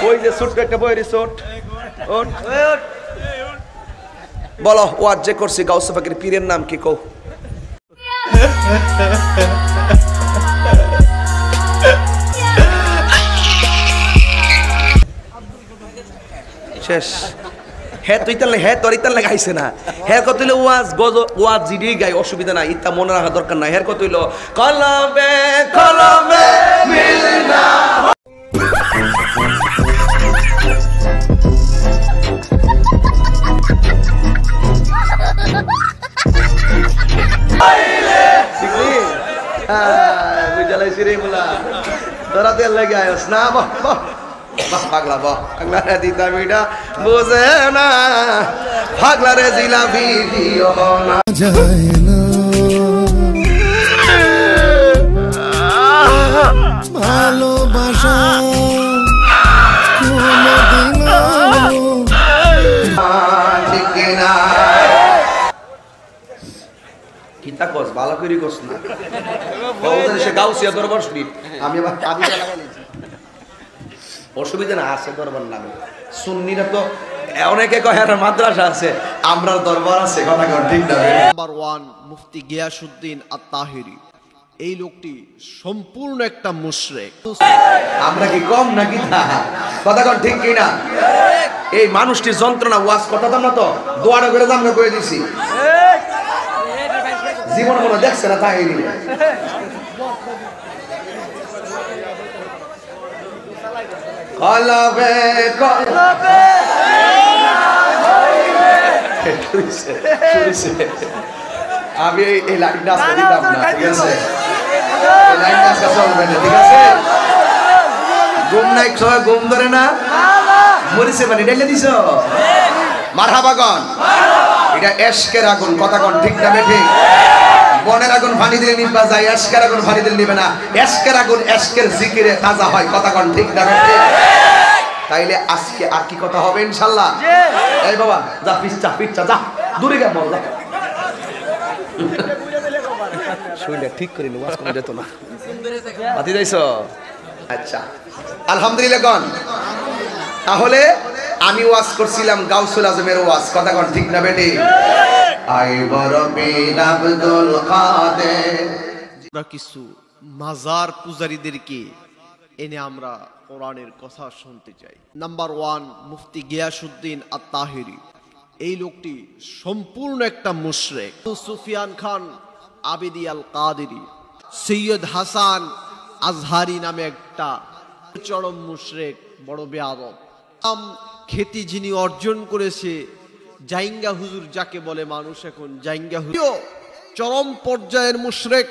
ওই যে ছোট্ট একটা বই রিসোর্ট ওঠ বলো ওয়াজ যে করছি গাউস পাকের পীরের নাম কি কও শেষ হ্যাঁ তুই তাহলে হ্যাঁ তোর ইতার লাগে আইসে না হ্যাঁ কত হইলো ওয়াজ গজ ওয়াজ জিডি গাই অসুবিধা নাই ইতা মনে রাখা দরকার নাই হ্যাঁ কত হইলো কলবে কলবে মিলনা বুঝালাইছি রে মোলা তোরা তেল লাগে আয়স না বাহ পাগলা পাগলা রে দিতা মিটা বুঝে না পাগলা রে জিলাপি দিও না যায় না ভালোবাসা ঠিক না কিতা কস ভালো করে কস না সে গাউসিয়া দরবার শরীফ আমি আবার কাবিলা লাগাইছি অসুবিধা না আছে দরবার নামে সুন্নিরা তো অনেকে কয় আর মাদ্রাসা আছে আমরার দরবার আছে কথা কোন ঠিক না নাম্বার 1 মুফতি গিয়াসউদ্দিন আত-তাহিরি এই লোকটি সম্পূর্ণ একটা মুশরিক আমরা কি কম নাকি তা কথা কোন ঠিক কি না এই মানুষটির যন্ত্রণা ওয়াজ কথা না তো দোয়াটা করে আমরা করে দিছি জীবন মনে দেখছে না তাহিরি কলবে কলবে আমি এই লাইনটা আসতে দিতাম না ঠিক আছে এই লাইনটা আসতে চলবে না ঠিক আছে ঘুম নাই সবাই ঘুম ধরে না মরিছে মানে ঢেলে দিছ মারহাবা গন এটা এশকের আগুন কথা কোন ঠিক না ঠিক বনের আগুন পানি দিলে নিবা যায় এশকের আগুন পানি দিলে নিবে না এশকের আগুন এশকের জিকিরে তাজা হয় কথা কোন ঠিক না ঠিক তাইলে আজকে আর কি কথা হবে ইনশাআল্লাহ এই বাবা যা পিচ্চা যা দূরে গা বল যা শুইলে ঠিক করে ওয়াজ কম যেত না বাতি যাইছো আচ্ছা আলহামদুলিল্লাহ গন তাহলে আমি ওয়াজ করছিলাম গাউসুল আজমের ওয়াজ কথা কোন ঠিক না বেটি আই বড় পীর আব্দুল কাদের আমরা কিছু মাজার পূজারীদেরকে এনে আমরা কোরআনের কথা শুনতে চাই নাম্বার 1 মুফতি গিয়াসউদ্দিন আত-তাহিরি এই লোকটি সম্পূর্ণ একটা মুশরিক সুফিয়ান খান আবেদি আল কাদেরি সৈয়দ হাসান আজহারি নামে একটা চরম মুশরিক বড় বেয়াদব খ্যাতি যিনি অর্জন করেছে জাইঙ্গা হুজুর যাকে বলে মানুষ এখন জাইঙ্গা হুজুর চরম পর্যায়ের মুশরিক